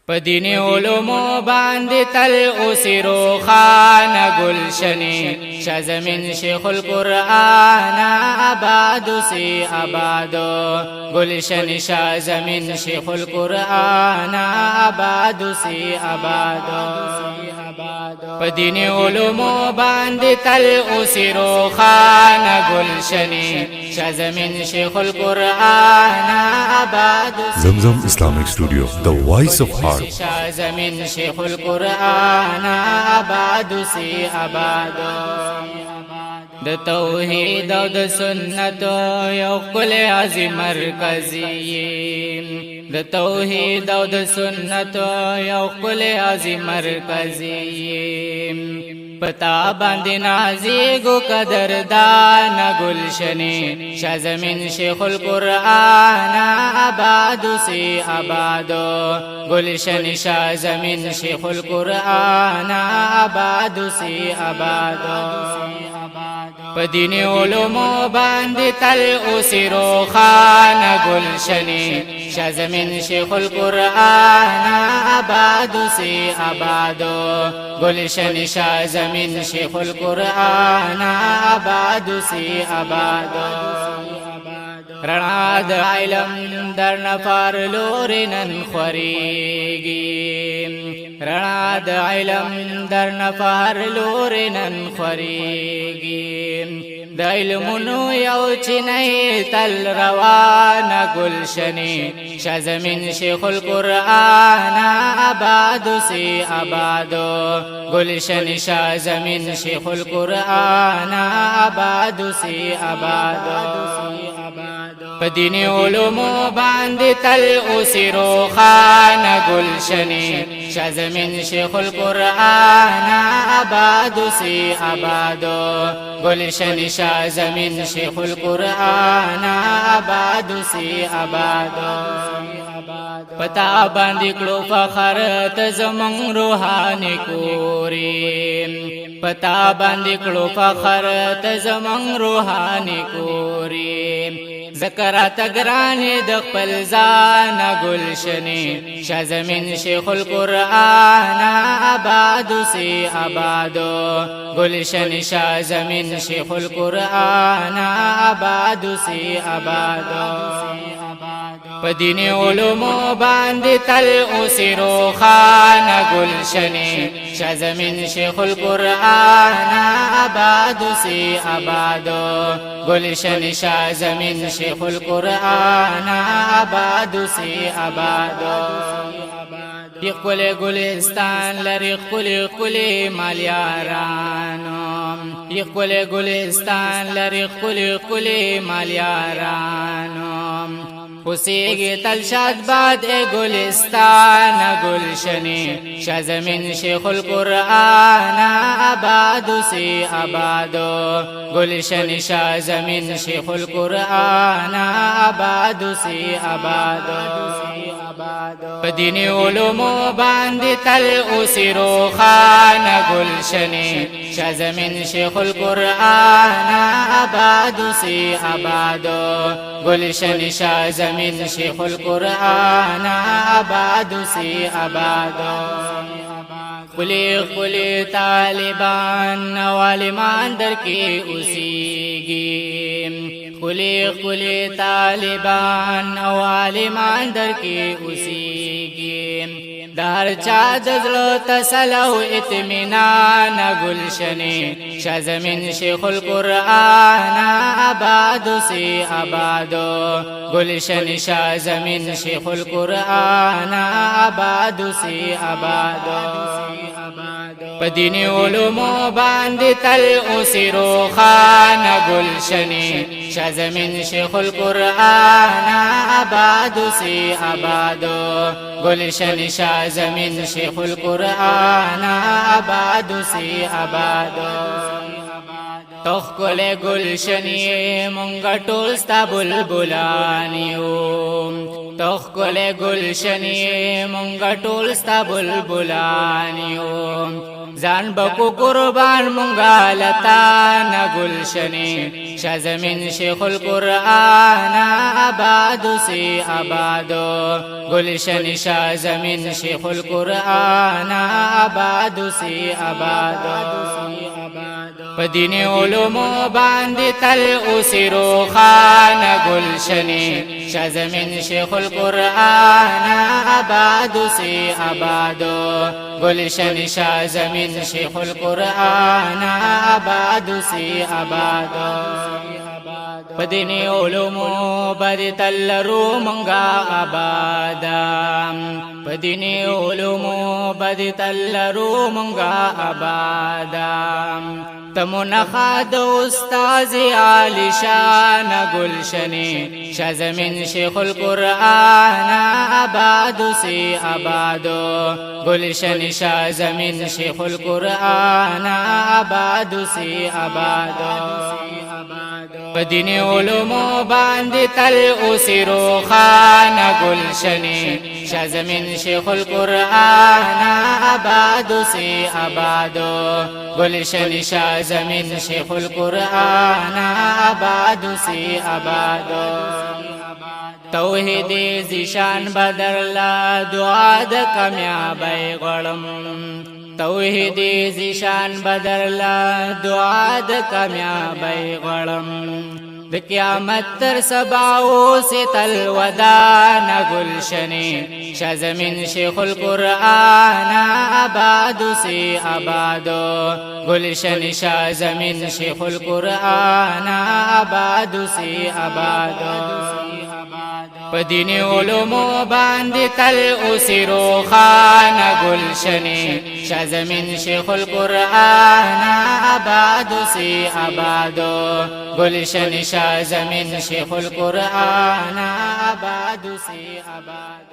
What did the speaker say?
پدین علومو باندې تل اوسې روښانه گلشنې شاه زمین شیخ القرآن آباد اوسې آباد گلشن شاه زمین شیخ القرآن آباد اوسې آباد پدین علومو باندې تل اوسې روښانه گلشنې شاه زمین شیخ القرآن آباد Zamzam Islamic Studio, the voice of heart. شاه زمین شیخ القرآن آباد اوسې آباد د توحید او د سنت یو ښکلی عظیم مرکزي د توحید او د سنت یو ښکلی عظیم مرکزي پتا باندې نازیږو قدردان گلشنې شاه زمین شیخ القرآن آباد اوسې آباد گلشن شاه زمین شیخ القرآن آباد اوسې آباد پدین علومو باندې تل اوسې روښانه گلشنې شاه زمین شیخ القرآن آباد اوسې آباد گلشن شاه زمین شیخ القرآن آباد اوسې آباد رڼا د علم در نفر لوري نن خوريږي رڼا د علم در نفر لوري نن خوريږي د علمونو یو چینه تل روانه گلشنې شاه زمین شیخ القرآن آباد اوسې آباد گلشن شاه زمین شیخ القرآن آباد اوسې آباد پدین علومو باندې تل اوسې روښانه گلشنې شاه زمین شیخ القرآن آباد اوسې آباد گلشن شاه زمین شیخ القرآن آباد اوسې آباد پتا باندې کړو فخر ته زمون روحاني کوري پتا باندې کړو فخر ته زمون روحاني کوري ذکرات گران د خپل ځان گلشنې شاه زمین شیخ القرآن آباد اوسې آباد گلشن شاه زمین شیخ القرآن آباد اوسې آباد پدین علومو باندې تل اوسې روښانه گلشنې شاه زمین شیخ القرآن آباد اوسې آباد گلشن شاه زمین شیخ القرآن آباد اوسې آباد ښکلی گلستان لري ښکلی ښکلی مالیارانو ښکلی گلستان لري ښکلی ښکلی مالیارانو اوسېږي تل شاد باد گلستان گلشنې شاه زمین شیخ القرآن آباد اوسې آباد گلشن شاه زمین شیخ القرآن آباد اوسې آباد پدین علومو باندې تل اوسې روښانه گلشنې شاه زمین شیخ القرآن آباد اوسې آباد گلشن شاه زمین شیخ القرآن آباد اوسې آباد خلی خلی طالبان عالمان در کې اوسېږي خلی خلی طالبان عالمان در کې اوسېږي دار چا د زړه تسل او اطمینان گلشنې شاه زمین شیخ القرآن آباد اوسې آباد گلشن شاه زمین شیخ القرآن آباد اوسې آباد پدین علومو باندې تل اوسې روښانه گلشنې شاه زمین شیخ القرآن آباد اوسې آباد گلشن شاه زمین شیخ القرآن آباد اوسې آباد تخکل گلشنی مونگا ټول ستا بلبلان یو تخ گل گلشنی مونگا ټول ستا بلبلان یو ځان بکو قربان مونگا لتا نا گلشنی شاه زمین شیخ القرآن آبادو سی آبادو گلشنی شاه زمین شیخ القرآن آبادو سی آبادو پدین علومو باندې تل اوسی روخان گلشنی شاه زمین شیخ القرآن آبادو سی آبادو گلشنی شاه زمین شیخ القرآن آبادو سی آبادو پدین علومو باندې تل رو منگا آبادا پدین علومو باندې تل رو منگا آبادا تمنخا د استاد علی شان گلشنی شاه زمین شیخ القرآن آبادو سی آبادو گلشنی شاه زمین شیخ القرآن آبادو سی آبادو پدین علومو باندې تل اوسی روخان گلشنی شاه زمین شیخ القرآن آبادو سی آبادو گلشنی شاه زمین شیخ القرآن آبادو سی آبادو توحید زیشان بدرلا دعا د کامیابی غړم توحید زیشان بدرلا دعا د کامیابی غړم د قیامت تر سباو ستل ودان گلشنی شاه زمین شیخ القرآن آبادو سی آبادو گلشنی شاه زمین شیخ القرآن آبادو سی آبادو پدین علومو باندې تل اوسی روخان گلشنی شاه زمین شیخ القرآن آبادو سی آبادو گلشنی شاه زمین شیخ القرآن آبادو سی آبادو